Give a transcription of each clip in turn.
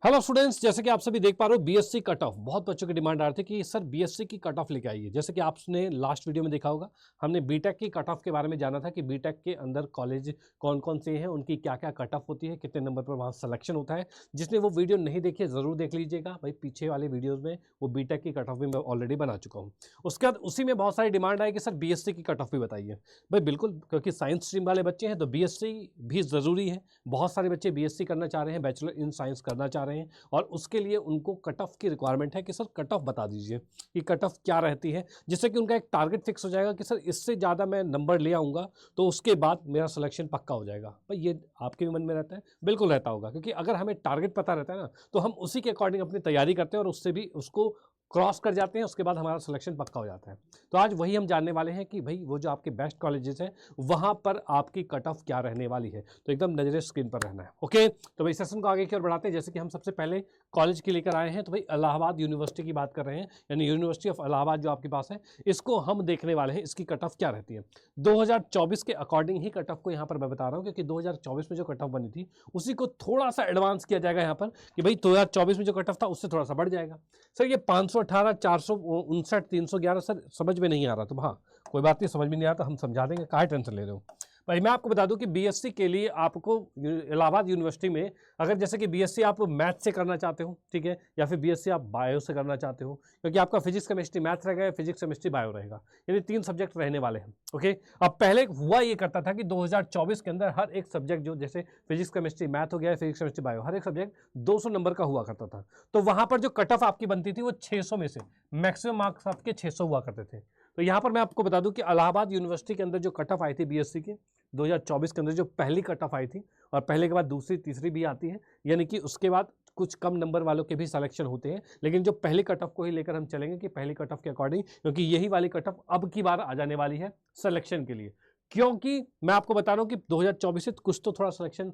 Hello students, जैसे कि आप सभी देख पा रहे हो बीएससी कट ऑफ बहुत बच्चों की डिमांड आ रही थी कि सर बीएससी की कट ऑफ लेके आइए। जैसे कि आपने लास्ट वीडियो में देखा होगा, हमने बीटेक की कट ऑफ के बारे में जाना था कि बीटेक के अंदर कॉलेज कौन कौन से हैं, उनकी क्या क्या कट ऑफ होती है, कितने नंबर पर वहाँ सिलेक्शन होता है। जिसने वो वीडियो नहीं देखी है ज़रूर देख लीजिएगा भाई, पीछे वाले वीडियोज़ में वो बीटेक की कट ऑफ भी मैं ऑलरेडी बना चुका हूँ। उसके बाद उसी में बहुत सारी डिमांड आई कि सर बीएससी की कट ऑफ भी बताइए। भाई बिल्कुल, क्योंकि साइंस स्ट्रीम वाले बच्चे हैं तो बीएससी भी ज़रूरी है। बहुत सारे बच्चे बीएससी करना चाह रहे हैं, बैचलर इन साइंस करना चाह रहे हैं, और उसके लिए उनको कट ऑफ की रिक्वायरमेंट है कि सर कट ऑफ बता दीजिए कि कट ऑफ क्या रहती है, जिससे कि उनका एक टारगेट फिक्स हो जाएगा कि सर इससे ज़्यादा मैं नंबर ले आऊँगा तो उसके बाद मेरा सिलेक्शन पक्का हो जाएगा। भाई ये आपके भी मन में रहता है? बिल्कुल रहता होगा, क्योंकि अगर हमें टारगेट पता रहता है ना तो हम उसी के अकॉर्डिंग अपनी तैयारी करते हैं और उससे भी उसको क्रॉस कर जाते हैं, उसके बाद हमारा सिलेक्शन पक्का हो जाता है। तो आज वही हम जानने वाले हैं कि भाई वो जो आपके बेस्ट कॉलेजेस हैं वहाँ पर आपकी कट ऑफ क्या रहने वाली है। तो एकदम नजरे स्क्रीन पर रहना है। ओके, तो भाई सेशन को आगे की ओर बढ़ाते हैं। जैसे कि हम सबसे पहले कॉलेज की लेकर आए हैं, तो भाई इलाहाबाद यूनिवर्सिटी की बात कर रहे हैं, यानी यूनिवर्सिटी ऑफ इलाहाबाद जो आपके पास है, इसको हम देखने वाले हैं इसकी कट ऑफ क्या रहती है। 2024 के अकॉर्डिंग ही कट ऑफ को यहाँ पर मैं बता रहा हूँ, क्योंकि 2024 में जो कट ऑफ बनी थी उसी को थोड़ा सा एडवांस किया जाएगा यहाँ पर कि भाई 2024 में जो कट ऑफ था उससे थोड़ा सा बढ़ जाएगा। सर ये 518, 459, 311 सर समझ में नहीं आ रहा, तो हाँ कोई बात नहीं, समझ में नहीं आता हम समझा देंगे, काहे टेंशन ले रहे हो। भाई मैं आपको बता दूं कि बीएससी के लिए आपको इलाहाबाद यूनिवर्सिटी में, अगर जैसे कि बीएससी आप मैथ से करना चाहते हो, ठीक है, या फिर बीएससी आप बायो से करना चाहते हो, क्योंकि आपका फिजिक्स केमिस्ट्री मैथ रहेगा, फिजिक्स केमिस्ट्री बायो रहेगा, यानी 3 सब्जेक्ट रहने वाले हैं। ओके, अब पहले हुआ ये करता था कि 2024 के अंदर हर एक सब्जेक्ट जो जैसे फिजिक्स केमिस्ट्री मैथ हो गया, फिजिक्स केमिस्ट्री बायो, हर एक सब्जेक्ट 200 नंबर का हुआ करता था। तो वहां पर जो कट ऑफ आपकी बनती थी वो 600 में से मैक्सिमम मार्क्स आपके 600 हुआ करते थे। तो यहाँ पर मैं आपको बता दूं कि इलाहाबाद यूनिवर्सिटी के अंदर जो कट ऑफ आई थी बीएससी की 2024 के अंदर, जो पहली कट ऑफ आई थी, और पहले के बाद दूसरी तीसरी भी आती है, यानी कि उसके बाद कुछ कम नंबर वालों के भी सिलेक्शन होते हैं, लेकिन जो पहली कट ऑफ को ही लेकर हम चलेंगे कि पहली कट ऑफ के अकॉर्डिंग, क्योंकि यही वाली कट ऑफ अब की बार आ जाने वाली है सिलेक्शन के लिए। क्योंकि मैं आपको बता रहा हूं कि 2024 से कुछ तो थोड़ा सिलेक्शन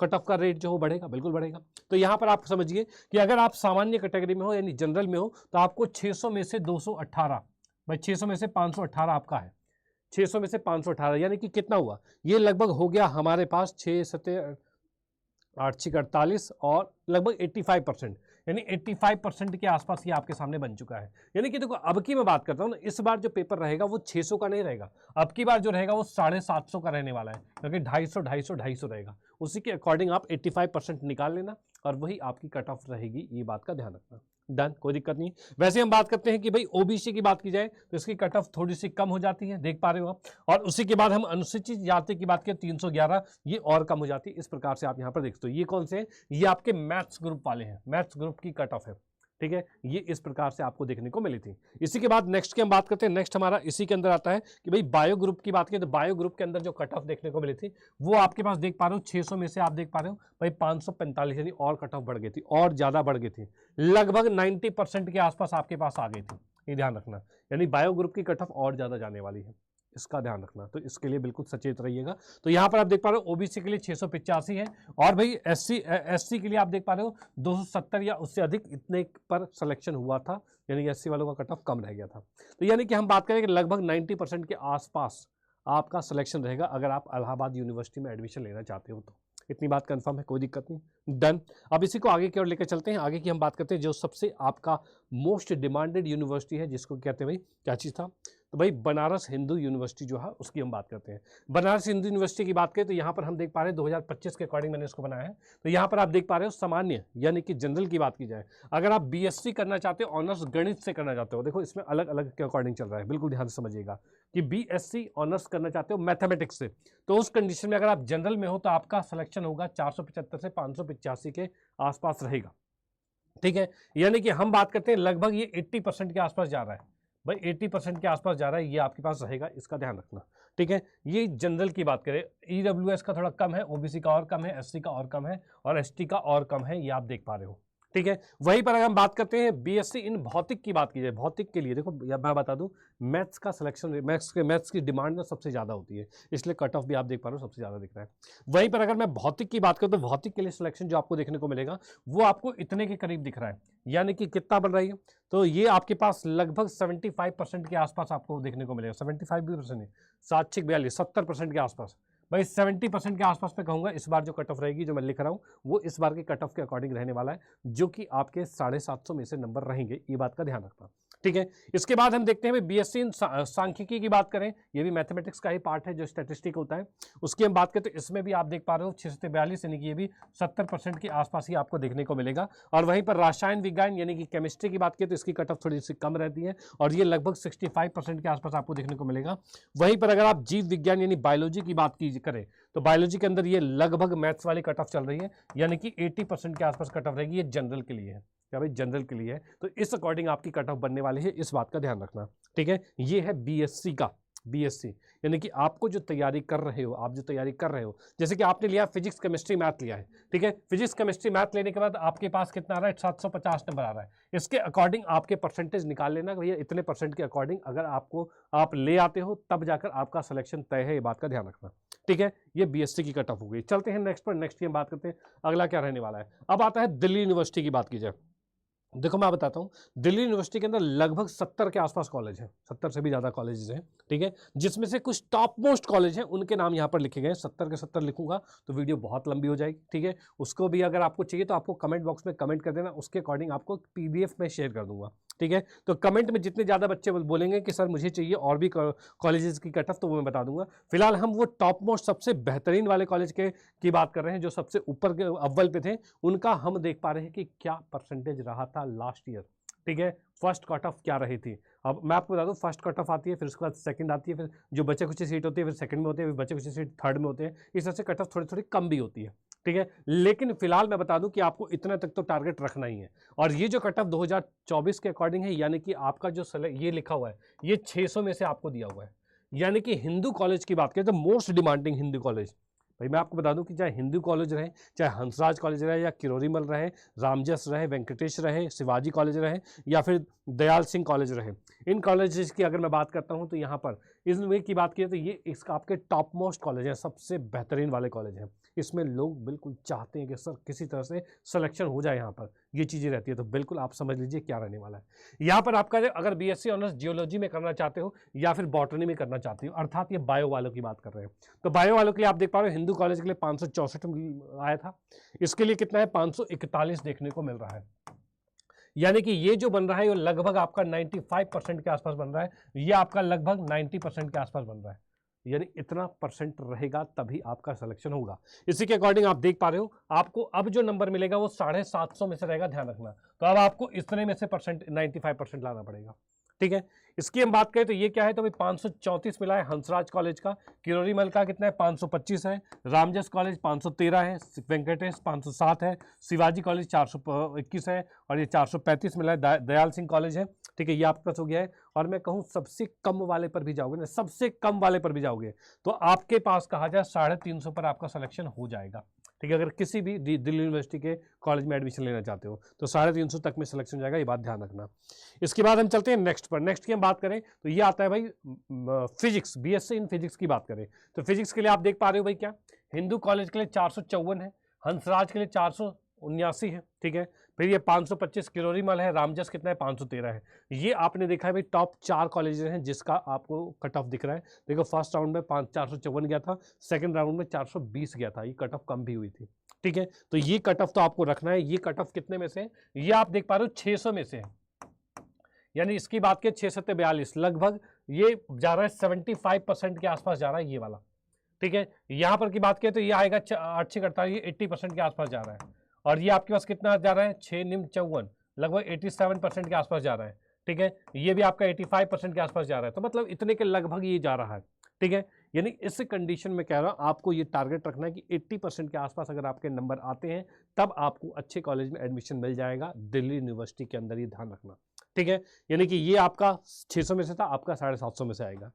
कट ऑफ का रेट जो हो बढ़ेगा, बिल्कुल बढ़ेगा। तो यहां पर आप समझिए कि अगर आप सामान्य कैटेगरी में हो यानी जनरल में हो तो आपको 600 में से 218, भाई 600 में से 518 आपका है। 600 में से 518 यानी कि कितना हुआ, ये लगभग हो गया हमारे पास 6 7 8 6 48 और लगभग 85%, यानी 85% के आसपास ये आपके सामने बन चुका है। यानी कि देखो अब की मैं बात करता हूँ ना, इस बार जो पेपर रहेगा वो 600 का नहीं रहेगा, अब की बार जो रहेगा वो 750 का रहने वाला है, क्योंकि 250 रहेगा। उसी के अकॉर्डिंग आप 85% निकाल लेना और वही आपकी कट ऑफ रहेगी, ये बात का ध्यान रखना। डन, कोई दिक्कत नहीं। वैसे हम बात करते हैं कि भाई ओबीसी की बात की जाए तो इसकी कट ऑफ थोड़ी सी कम हो जाती है, देख पा रहे हो आप, और उसी के बाद हम अनुसूचित जाति की बात करें 311, ये और कम हो जाती है। इस प्रकार से आप यहां पर देखते हो, ये कौन से हैं, ये आपके मैथ्स ग्रुप वाले हैं, मैथ्स ग्रुप की कट ऑफ है, ठीक है, ये इस प्रकार से आपको देखने को मिली थी। इसी के बाद नेक्स्ट की हम बात करते हैं, नेक्स्ट हमारा इसी के अंदर आता है कि भाई बायो ग्रुप की बात करें तो बायो ग्रुप के अंदर जो कट ऑफ देखने को मिली थी वो आपके पास देख पा रहे हो 600 में से आप देख पा रहे हो भाई 545, यानी और कट ऑफ बढ़ गई थी, और ज्यादा बढ़ गई थी, लगभग 90% के आसपास आपके पास आ गई थी, ये ध्यान रखना। यानी बायो ग्रुप की कट ऑफ और ज्यादा जाने वाली है, इसका ध्यान रखना, तो इसके लिए बिल्कुल सचेत रहिएगा। तो यहां पर आप देख पा रहे हो ओबीसी के लिए 685 है, और भाई एससी के लिए आप देख पा रहे हो 270 या उससे अधिक, इतने पर सिलेक्शन हुआ था, यानी एससी वालों का कट ऑफ कम रह गया था। तो यानी कि हम बात करें कि लगभग 90% के आसपास आपका सिलेक्शन रहेगा अगर आप इलाहाबाद यूनिवर्सिटी में एडमिशन लेना चाहते हो तो। इतनी बात कंफर्म है, कोई दिक्कत नहीं। डन, अब इसी को आगे की ओर लेकर चलते हैं। आगे की हम बात करते हैं जो सबसे आपका मोस्ट डिमांडेड यूनिवर्सिटी है, जिसको कहते हैं भाई क्या चीज़ था, तो भाई बनारस हिंदू यूनिवर्सिटी जो है उसकी हम बात करते हैं। बनारस हिंदू यूनिवर्सिटी की बात करें तो यहाँ पर हम देख पा रहे हैं 2025 के अकॉर्डिंग मैंने इसको बनाया है। तो यहाँ पर आप देख पा रहे हो सामान्य यानी कि जनरल की बात की जाए, अगर आप बीएससी करना चाहते हो, ऑनर्स गणित से करना चाहते हो, देखो इसमें अलग अलग के अकॉर्डिंग चल रहा है, बिल्कुल ध्यान से समझिएगा कि बीएससी ऑनर्स करना चाहते हो मैथमेटिक्स से, तो उस कंडीशन में अगर आप जनरल में हो तो आपका सिलेक्शन होगा 475 से 585 के आसपास रहेगा, ठीक है। यानी कि हम बात करते हैं लगभग ये 80% के आसपास जा रहा है, भाई 80% के आसपास जा रहा है, ये आपके पास रहेगा, इसका ध्यान रखना, ठीक है। ये जनरल की बात करें, ईडब्ल्यूएस का थोड़ा कम है, ओबीसी का और कम है, एससी का और कम है, और एसटी का और कम है, ये आप देख पा रहे हो, ठीक है। वहीं पर अगर हम बात करते हैं बीएससी इन भौतिक की बात की जाए, भौतिक के लिए देखो मैं बता दूं मैथ्स का सिलेक्शन, मैथ्स की डिमांड में सबसे ज्यादा होती है, इसलिए कट ऑफ भी आप देख पा रहे हो सबसे ज्यादा दिख रहा है। वहीं पर अगर मैं भौतिक की बात करूं तो भौतिक के लिए सिलेक्शन जो आपको देखने को मिलेगा वो आपको इतने के करीब दिख रहा है, यानी कि कितना बन रही है, तो ये आपके पास लगभग 75% के आसपास आपको देखने को मिलेगा, 75 भी परसेंट नहीं, 7 6 42 70% के आसपास, भाई 70% के आसपास पे कहूँगा इस बार जो कट ऑफ रहेगी, जो मैं लिख रहा हूँ वो इस बार के कट ऑफ के अकॉर्डिंग रहने वाला है, जो कि आपके 750 में से नंबर रहेंगे, ये बात का ध्यान रखना। ठीक है, इसके बाद हम देखते हैं बीएससी इन सांख्यिकी की बात करें, ये भी मैथमेटिक्स का ही पार्ट है जो स्टैटिस्टिक होता है, उसकी हम बात करें तो इसमें भी आप देख पा रहे हो 642 यानी कि ये भी 70% के आसपास ही आपको देखने को मिलेगा। और वहीं पर रसायन विज्ञान यानी कि केमिस्ट्री की बात करें तो इसकी कट ऑफ थोड़ी सी कम रहती है और ये लगभग 65% के आसपास आपको देखने को मिलेगा। वहीं पर अगर आप जीव विज्ञान यानी बायोलॉजी की बात की करें तो बायोलॉजी के अंदर ये लगभग मैथ्स वाली कट ऑफ चल रही है, यानी कि 80% के आसपास कट ऑफ रहेगी। ये जनरल के लिए है, क्या भाई जनरल के लिए है, तो इस अकॉर्डिंग आपकी कट ऑफ बनने वाली है, इस बात का ध्यान रखना। ठीक है, ये है बीएससी का, बीएससी यानी कि आपको जो तैयारी कर रहे हो, आप जो तैयारी कर रहे हो, जैसे कि आपने लिया फिजिक्स केमिस्ट्री मैथ लिया है, ठीक है, फिजिक्स केमिस्ट्री मैथ लेने के बाद आपके पास कितना आ रहा है, 750 नंबर आ रहा है, इसके अकॉर्डिंग आपके परसेंटेज निकाल लेना, भैया इतने परसेंट के अकॉर्डिंग अगर आपको आप ले आते हो तब जाकर आपका सिलेक्शन तय है, ये बात का ध्यान रखना। ठीक है, ये बीएससी की कट ऑफ हो गई। चलते हैं नेक्स्ट पर, नेक्स्ट की हम बात करते हैं अगला क्या रहने वाला है। अब आता है दिल्ली यूनिवर्सिटी की बात की जाए, देखो मैं बताता हूँ, दिल्ली यूनिवर्सिटी के अंदर लगभग 70 के आसपास कॉलेज हैं, 70 से भी ज़्यादा कॉलेजेस हैं। ठीक है, जिसमें से कुछ टॉप मोस्ट कॉलेज हैं, उनके नाम यहाँ पर लिखे गए हैं। 70 के 70 लिखूंगा तो वीडियो बहुत लंबी हो जाएगी। ठीक है, उसको भी अगर आपको चाहिए तो आपको कमेंट बॉक्स में कमेंट कर देना, उसके अकॉर्डिंग आपको PDF में शेयर कर दूंगा। ठीक है, तो कमेंट में जितने ज़्यादा बच्चे बोलेंगे कि सर मुझे चाहिए और भी कॉलेजेस की कट ऑफ, तो वो मैं बता दूंगा। फिलहाल हम वो टॉप मोस्ट सबसे बेहतरीन वाले कॉलेज की बात कर रहे हैं, जो सबसे ऊपर के अव्वल पे थे, उनका हम देख पा रहे हैं कि क्या परसेंटेज रहा था लास्ट ईयर। ठीक है, फर्स्ट कट ऑफ क्या रही थी। अब मैं आपको बता दूं, फर्स्ट कट ऑफ आती है, फिर उसके बाद सेकंड आती है, फिर जो बचे कुछ सीट होती है फिर सेकंड में होते हैं, फिर बचे कुछ सीट थर्ड में होते हैं, इस तरह से कट ऑफ थोड़ी थोड़ी कम भी होती है। ठीक है, लेकिन फिलहाल मैं बता दूं कि आपको इतना तक तो टारगेट रखना ही है। और ये जो कट ऑफ 2024 के अकॉर्डिंग है, यानी कि आपका जो ये लिखा हुआ है ये 600 में से आपको दिया हुआ है, यानी कि हिंदू कॉलेज की बात करें तो मोस्ट डिमांडिंग हिंदू कॉलेज, भाई मैं आपको बता दूं कि चाहे हिंदू कॉलेज रहे, चाहे हंसराज कॉलेज रहे, या किरोरीमल रहे, रामजस रहे, वेंकटेश रहे, शिवाजी कॉलेज रहे, या फिर दयाल सिंह कॉलेज रहे, इन कॉलेजेस की अगर मैं बात करता हूं तो यहाँ पर इसमें की बात की तो ये इसका आपके टॉप मोस्ट कॉलेज हैं, सबसे बेहतरीन वाले कॉलेज हैं। इसमें लोग बिल्कुल चाहते हैं कि सर किसी तरह से सिलेक्शन हो जाए, यहाँ पर ये चीज़ें रहती है। तो बिल्कुल आप समझ लीजिए क्या रहने वाला है यहाँ पर। आपका अगर BSc ऑनर्स जियोलॉजी में करना चाहते हो या फिर बॉटनी में करना चाहते हो, अर्थात ये बायो वालों की बात कर रहे हैं, तो बायो वालों के लिए आप देख पा रहे हो हिंदू कॉलेज के लिए 564 आया था, इसके लिए कितना है 541 देखने को मिल रहा है। यानी कि ये जो बन रहा है ये लगभग आपका 95% के आसपास बन रहा है, ये आपका लगभग 90% के आसपास बन रहा है, यानी इतना परसेंट रहेगा तभी आपका सिलेक्शन होगा। इसी के अकॉर्डिंग आप देख पा रहे हो आपको अब जो नंबर मिलेगा वो 750 में से रहेगा, ध्यान रखना। तो अब आपको इतने में से 95% लाना पड़ेगा। ठीक है, इसकी हम बात करें तो ये क्या है, तो भाई 534 मिला है हंसराज कॉलेज का, किरोरीमल का कितना है 525 है, रामजस कॉलेज 513 है, वेंकटेश 507 है, शिवाजी कॉलेज 421 है, और ये 435 मिला है दयाल सिंह कॉलेज है। ठीक है, ये आपके पास हो गया है। और मैं कहूँ सबसे कम वाले पर भी जाओगे ना, सबसे कम वाले पर भी जाओगे तो आपके पास कहा जाए 350 पर आपका सिलेक्शन हो जाएगा। ठीक है, अगर किसी भी दिल्ली यूनिवर्सिटी के कॉलेज में एडमिशन लेना चाहते हो तो 350 तक में सिलेक्शन हो जाएगा, ये बात ध्यान रखना। इसके बाद हम चलते हैं नेक्स्ट पर, नेक्स्ट की हम बात करें तो ये आता है भाई फिजिक्स, BSc इन फिजिक्स की बात करें तो फिजिक्स के लिए आप देख पा रहे हो भाई क्या, हिंदू कॉलेज के लिए 454 है, हंसराज के लिए 479 है। ठीक है, फिर ये 525 किरोरीमल है, रामजस कितना है 513 है। ये आपने देखा है भाई टॉप 4 कॉलेजेस हैं जिसका आपको कट ऑफ दिख रहा है। देखो फर्स्ट राउंड में 454 गया था, सेकंड राउंड में 420 गया था, ये कट ऑफ कम भी हुई थी। ठीक है, तो ये कट ऑफ तो आपको रखना है। ये कट ऑफ कितने में से, ये आप देख पा रहे हो 600 में से है, यानी इसकी बात के 642 लगभग ये जा रहा है 75% के आसपास जा रहा है ये वाला। ठीक है, यहां पर की बात करें तो ये आएगा 8 करता है, ये 80% के आसपास जा रहा है। और ये आपके पास कितना जा रहा है 6 निम 54 लगभग 87% के आसपास जा रहा है। ठीक है, ये भी आपका 85% के आसपास जा रहा है, तो मतलब इतने के लगभग ये जा रहा है। ठीक है, यानी इस कंडीशन में कह रहा हूं आपको ये टारगेट रखना है कि 80% के आसपास अगर आपके नंबर आते हैं तब आपको अच्छे कॉलेज में एडमिशन मिल जाएगा दिल्ली यूनिवर्सिटी के अंदर, ये ध्यान रखना। ठीक है, यानी कि ये आपका 600 में से था, आपका 750 में से आएगा।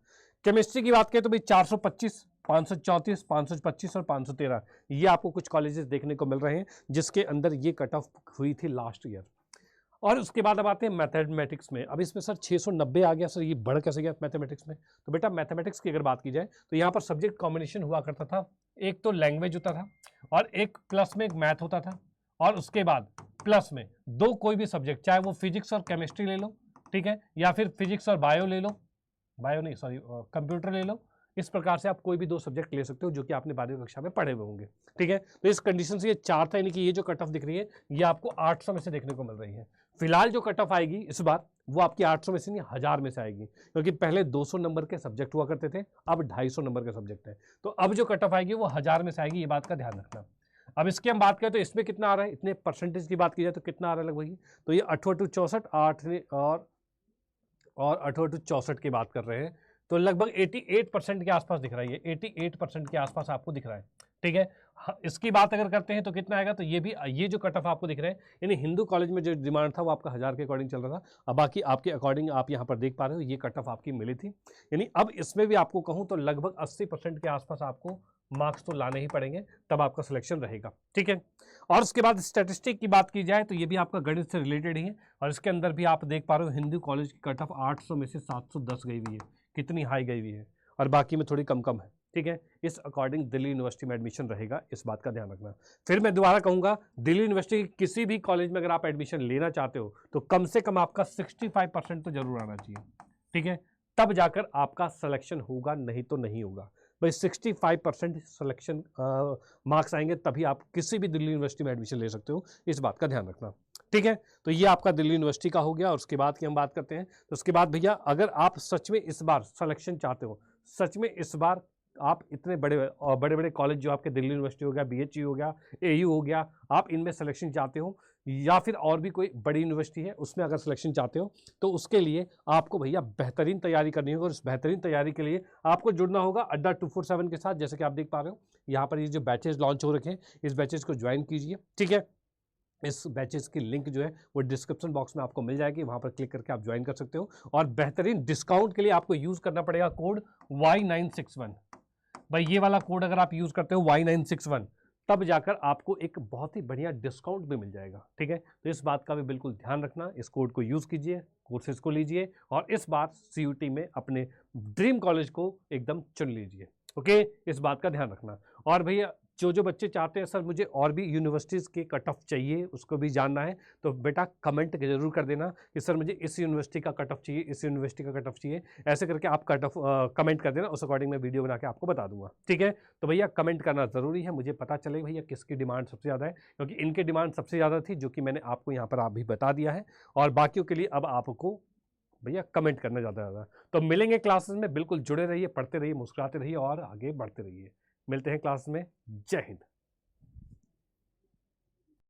केमिस्ट्री की बात करें तो भाई 425, 534, 525 और 513 ये आपको कुछ कॉलेजेस देखने को मिल रहे हैं जिसके अंदर ये कट ऑफ हुई थी लास्ट ईयर। और उसके बाद अब आते हैं मैथमेटिक्स में। अब इसमें सर 690 आ गया, सर ये बढ़ कैसे गया मैथमेटिक्स में। तो बेटा मैथमेटिक्स की अगर बात की जाए तो यहाँ पर सब्जेक्ट कॉम्बिनेशन हुआ करता था, एक तो लैंग्वेज होता था और एक प्लस में एक मैथ होता था, और उसके बाद प्लस में दो कोई भी सब्जेक्ट, चाहे वो फिजिक्स और केमिस्ट्री ले लो, ठीक है, या फिर फिजिक्स और बायो ले लो, बायो नहीं सॉरी कंप्यूटर ले लो, इस प्रकार से आप कोई भी 2 सब्जेक्ट ले सकते हो जो कि आपने 12वीं कक्षा में पढ़े हुए होंगे, ठीक है। तो इस कंडीशन से ये 4 था, यानी कि ये जो कट ऑफ दिख रही है ये आपको 800 में से देखने को मिल रही है। फिलहाल जो कट ऑफ आएगी इस बार वो आपकी 800 में से नहीं 1000 में से आएगी, क्योंकि पहले 200 नंबर के सब्जेक्ट हुआ करते थे, अब 250 नंबर के सब्जेक्ट है। तो अब जो कट ऑफ आएगी वो 1000 में से आएगी, ये बात का ध्यान रखना। अब इसकी हम बात करें तो इसमें कितना आ रहा है, इतने परसेंटेज की बात की जाए तो कितना आ रहा है लगभग, तो ये 8/64 और 8/64 की बात कर रहे हैं, तो लगभग 88% के आसपास दिख रहा है, ये 88% के आसपास आपको दिख रहा है, ठीक है। इसकी बात अगर करते हैं तो कितना आएगा, तो ये भी ये जो कट ऑफ आपको दिख रहे हैं, यानी हिंदू कॉलेज में जो डिमांड था वो आपका 1000 के अकॉर्डिंग चल रहा था, अब बाकी आपके अकॉर्डिंग आप यहाँ पर देख पा रहे हो ये कट ऑफ आपकी मिली थी, यानी अब इसमें भी आपको कहूँ तो लगभग 80% के आसपास आपको मार्क्स तो लाने ही पड़ेंगे, तब आपका सिलेक्शन रहेगा, ठीक है। और उसके बाद स्टैटिस्टिक की बात की जाए तो ये भी आपका गणित से रिलेटेड ही है, और इसके अंदर भी आप देख पा रहे हो हिंदू कॉलेज की कट ऑफ 800 में से 710 गई हुई है, कितनी हाई गई हुई है, और बाकी में थोड़ी कम कम है, ठीक है। इस अकॉर्डिंग दिल्ली यूनिवर्सिटी में एडमिशन रहेगा, इस बात का ध्यान रखना। फिर मैं दोबारा कहूंगा, दिल्ली यूनिवर्सिटी की किसी भी कॉलेज में अगर आप एडमिशन लेना चाहते हो तो कम से कम आपका 65% तो जरूर आना चाहिए, ठीक है, तब जाकर आपका सिलेक्शन होगा, नहीं तो नहीं होगा। भाई 65% सिलेक्शन मार्क्स आएंगे तभी आप किसी भी दिल्ली यूनिवर्सिटी में एडमिशन ले सकते हो, इस बात का ध्यान रखना, ठीक है। तो ये आपका दिल्ली यूनिवर्सिटी का हो गया, और उसके बाद की हम बात करते हैं, तो उसके बाद भैया अगर आप सच में इस बार सिलेक्शन चाहते हो, सच में इस बार आप इतने बड़े बड़े बड़े कॉलेज जो आपके दिल्ली यूनिवर्सिटी हो गया, BHU हो गया, AU हो गया, आप इनमें सिलेक्शन चाहते हो, या फिर और भी कोई बड़ी यूनिवर्सिटी है उसमें अगर सिलेक्शन चाहते हो, तो उसके लिए आपको भैया बेहतरीन तैयारी करनी होगी, और इस बेहतरीन तैयारी के लिए आपको जुड़ना होगा अड्डा 247 के साथ। जैसे कि आप देख पा रहे हो यहाँ पर ये जो बैचेज लॉन्च हो रखे हैं, इस बैचेज को ज्वाइन कीजिए, ठीक है। इस बैचेस की लिंक जो है वो डिस्क्रिप्शन बॉक्स में आपको मिल जाएगी, वहां पर क्लिक करके आप ज्वाइन कर सकते हो, और बेहतरीन डिस्काउंट के लिए आपको यूज करना पड़ेगा कोड Y961। भाई ये वाला कोड अगर आप यूज करते हो Y961, तब जाकर आपको एक बहुत ही बढ़िया डिस्काउंट भी मिल जाएगा, ठीक है। तो इस बात का भी बिल्कुल ध्यान रखना, इस कोड को यूज कीजिए, कोर्सेज को लीजिए, और इस बार CUT में अपने ड्रीम कॉलेज को एकदम चुन लीजिए, ओके, इस बात का ध्यान रखना। और भैया जो बच्चे चाहते हैं सर मुझे और भी यूनिवर्सिटीज़ के कट ऑफ चाहिए, उसको भी जानना है, तो बेटा कमेंट जरूर कर देना कि सर मुझे इस यूनिवर्सिटी का कट ऑफ चाहिए, इस यूनिवर्सिटी का कट ऑफ चाहिए, ऐसे करके आप कट ऑफ कमेंट कर देना, उस अकॉर्डिंग मैं वीडियो बना के आपको बता दूंगा, ठीक है। तो भैया कमेंट करना ज़रूरी है, मुझे पता चले भैया किसकी डिमांड सबसे ज़्यादा है, क्योंकि इनकी डिमांड सबसे ज़्यादा थी, जो कि मैंने आपको यहाँ पर आप भी बता दिया है, और बाकियों के लिए अब आपको भैया कमेंट करना ज़्यादा। तो मिलेंगे क्लासेस में, बिल्कुल जुड़े रहिए, पढ़ते रहिए, मुस्कुराते रहिए और आगे बढ़ते रहिए। मिलते हैं क्लास में। जय हिंद।